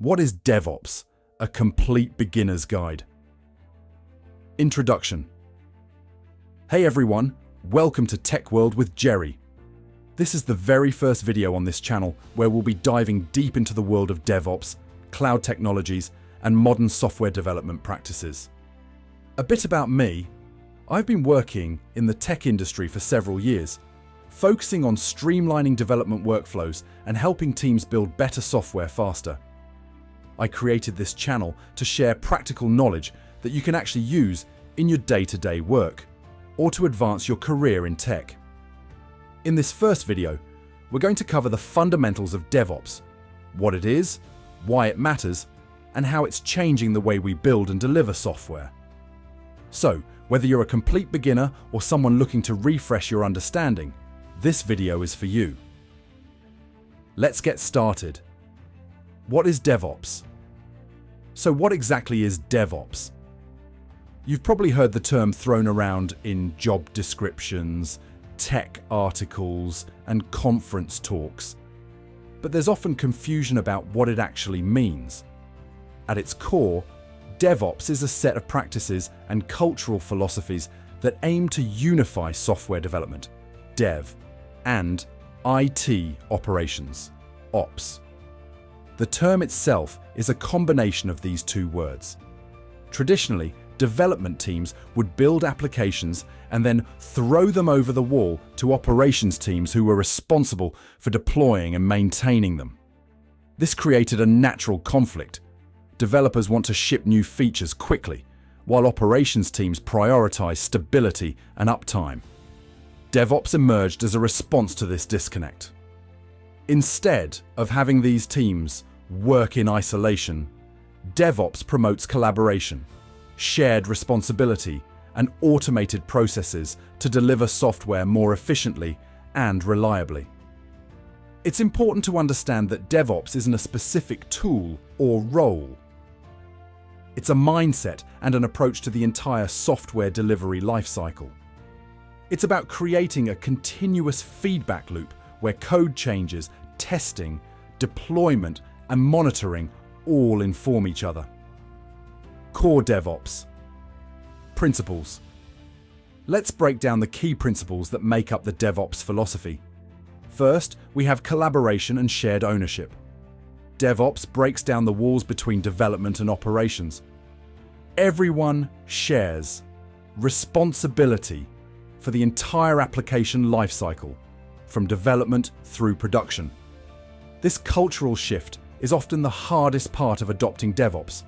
What is DevOps? A complete beginner's guide. Introduction. Hey everyone, welcome to TechWorld with Jerry. This is the very first video on this channel where we'll be diving deep into the world of DevOps, cloud technologies, and modern software development practices. A bit about me. I've been working in the tech industry for several years, focusing on streamlining development workflows and helping teams build better software faster. I created this channel to share practical knowledge that you can actually use in your day-to-day work or to advance your career in tech. In this first video, we're going to cover the fundamentals of DevOps, what it is, why it matters, and how it's changing the way we build and deliver software. So, whether you're a complete beginner or someone looking to refresh your understanding, this video is for you. Let's get started. What is DevOps? So what exactly is DevOps? You've probably heard the term thrown around in job descriptions, tech articles, and conference talks. But there's often confusion about what it actually means. At its core, DevOps is a set of practices and cultural philosophies that aim to unify software development, dev, and IT operations, ops. The term itself is a combination of these two words. Traditionally, development teams would build applications and then throw them over the wall to operations teams who were responsible for deploying and maintaining them. This created a natural conflict. Developers want to ship new features quickly, while operations teams prioritize stability and uptime. DevOps emerged as a response to this disconnect. Instead of having these teams work in isolation, DevOps promotes collaboration, shared responsibility, and automated processes to deliver software more efficiently and reliably. It's important to understand that DevOps isn't a specific tool or role. It's a mindset and an approach to the entire software delivery lifecycle. It's about creating a continuous feedback loop where code changes, testing, deployment, and monitoring all inform each other. Core DevOps. Principles. Let's break down the key principles that make up the DevOps philosophy. First, we have collaboration and shared ownership. DevOps breaks down the walls between development and operations. Everyone shares responsibility for the entire application lifecycle, from development through production. This cultural shift is often the hardest part of adopting DevOps,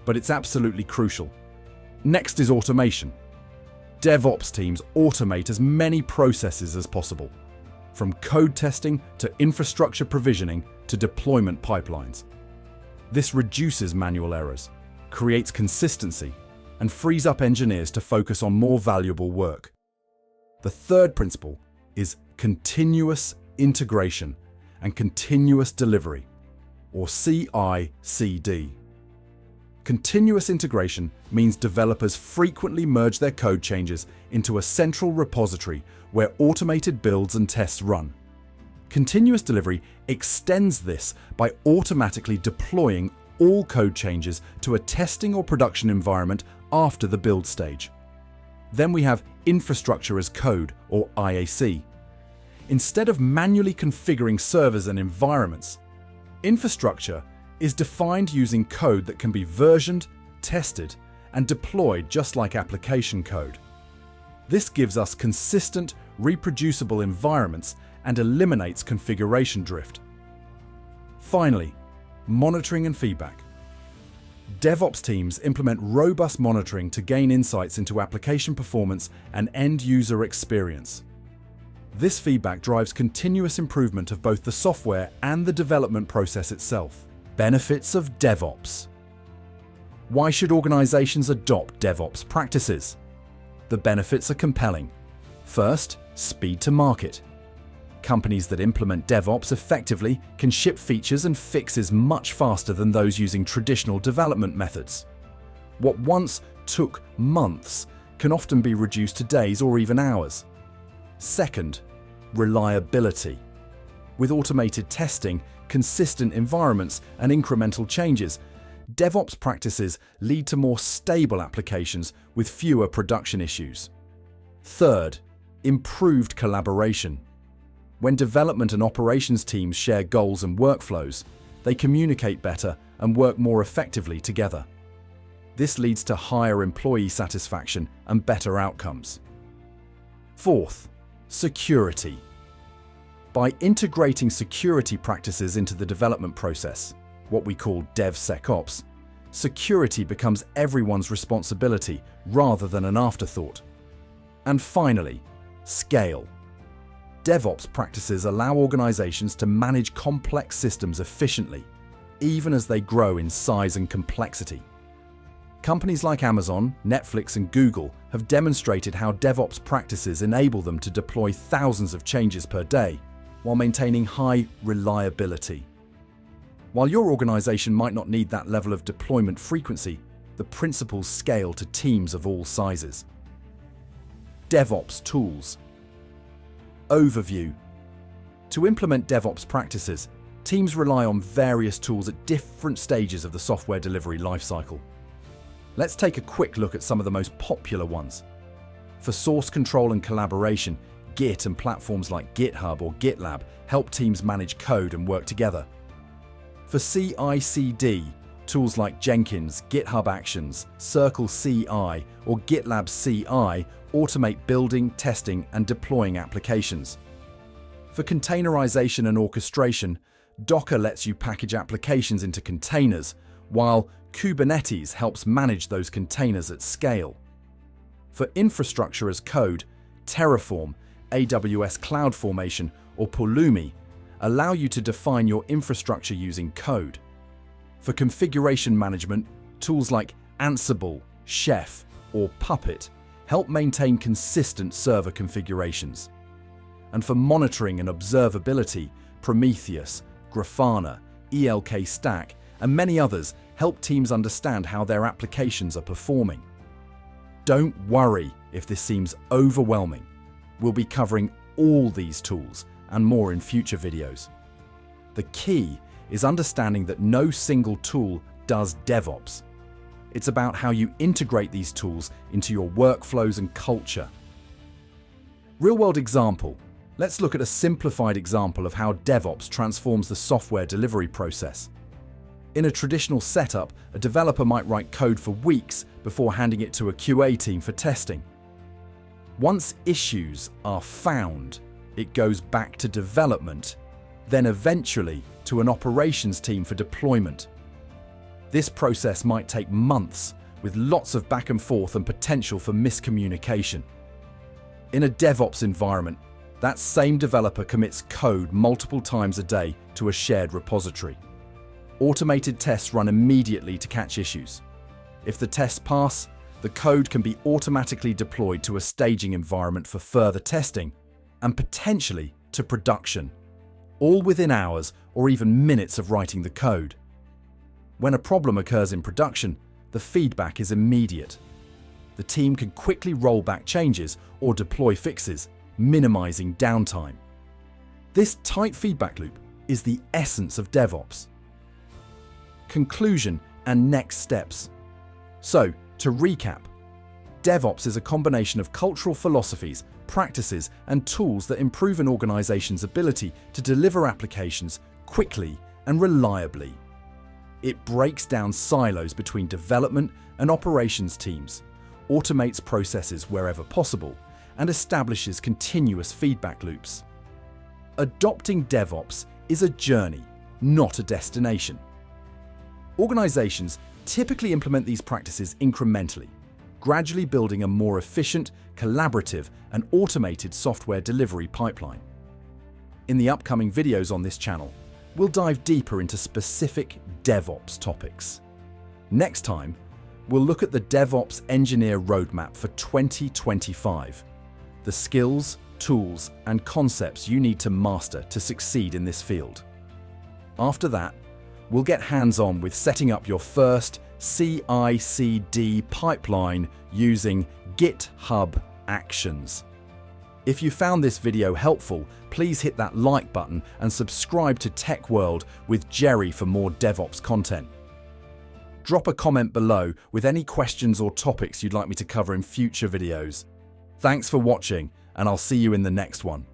but it's absolutely crucial. Next is automation. DevOps teams automate as many processes as possible, from code testing to infrastructure provisioning to deployment pipelines. This reduces manual errors, creates consistency, and frees up engineers to focus on more valuable work. The third principle is continuous integration and continuous delivery, or CI/CD. Continuous integration means developers frequently merge their code changes into a central repository where automated builds and tests run. Continuous delivery extends this by automatically deploying all code changes to a testing or production environment after the build stage. Then we have infrastructure as code, or IAC. Instead of manually configuring servers and environments, infrastructure is defined using code that can be versioned, tested, and deployed just like application code. This gives us consistent, reproducible environments and eliminates configuration drift. Finally, monitoring and feedback. DevOps teams implement robust monitoring to gain insights into application performance and end-user experience. This feedback drives continuous improvement of both the software and the development process itself. Benefits of DevOps. Why should organizations adopt DevOps practices? The benefits are compelling. First, speed to market. Companies that implement DevOps effectively can ship features and fixes much faster than those using traditional development methods. What once took months can often be reduced to days or even hours. Second, reliability. With automated testing, consistent environments, and incremental changes, DevOps practices lead to more stable applications with fewer production issues. Third, improved collaboration. When development and operations teams share goals and workflows, they communicate better and work more effectively together. This leads to higher employee satisfaction and better outcomes. Fourth, security. By integrating security practices into the development process, what we call devsecops, security becomes everyone's responsibility rather than an afterthought. And finally, scale. DevOps practices allow organizations to manage complex systems efficiently, even as they grow in size and complexity. Companies like Amazon, Netflix, and Google have demonstrated how DevOps practices enable them to deploy thousands of changes per day while maintaining high reliability. While your organization might not need that level of deployment frequency, the principles scale to teams of all sizes. DevOps tools. Overview. To implement DevOps practices, teams rely on various tools at different stages of the software delivery lifecycle. Let's take a quick look at some of the most popular ones. For source control and collaboration, Git and platforms like GitHub or GitLab help teams manage code and work together. For CI/CD, tools like Jenkins, GitHub Actions, Circle CI, or GitLab CI automate building, testing, and deploying applications. For containerization and orchestration, Docker lets you package applications into containers, while Kubernetes helps manage those containers at scale. For infrastructure as code, Terraform, AWS CloudFormation, or Pulumi allow you to define your infrastructure using code. For configuration management, tools like Ansible, Chef, or Puppet help maintain consistent server configurations. And for monitoring and observability, Prometheus, Grafana, ELK Stack, and many others help teams understand how their applications are performing. Don't worry if this seems overwhelming. We'll be covering all these tools and more in future videos. The key is understanding that no single tool does DevOps. It's about how you integrate these tools into your workflows and culture. Real-world example. Let's look at a simplified example of how DevOps transforms the software delivery process. In a traditional setup, a developer might write code for weeks before handing it to a QA team for testing. Once issues are found, it goes back to development, then eventually to an operations team for deployment. This process might take months, with lots of back and forth and potential for miscommunication. In a DevOps environment, that same developer commits code multiple times a day to a shared repository. Automated tests run immediately to catch issues. If the tests pass, the code can be automatically deployed to a staging environment for further testing and potentially to production, all within hours or even minutes of writing the code. When a problem occurs in production, the feedback is immediate. The team can quickly roll back changes or deploy fixes, minimizing downtime. This tight feedback loop is the essence of DevOps. Conclusion and next steps. So, to recap, DevOps is a combination of cultural philosophies, practices, and tools that improve an organization's ability to deliver applications quickly and reliably. It breaks down silos between development and operations teams, automates processes wherever possible, and establishes continuous feedback loops. Adopting DevOps is a journey, not a destination. Organizations typically implement these practices incrementally, gradually building a more efficient, collaborative, and automated software delivery pipeline. In the upcoming videos on this channel, we'll dive deeper into specific DevOps topics. Next time, we'll look at the DevOps Engineer Roadmap for 2025, the skills, tools, and concepts you need to master to succeed in this field. After that, we'll get hands-on with setting up your first CI/CD pipeline using GitHub Actions. If you found this video helpful, please hit that like button and subscribe to TechWorld with Jerry for more DevOps content. Drop a comment below with any questions or topics you'd like me to cover in future videos. Thanks for watching, and I'll see you in the next one.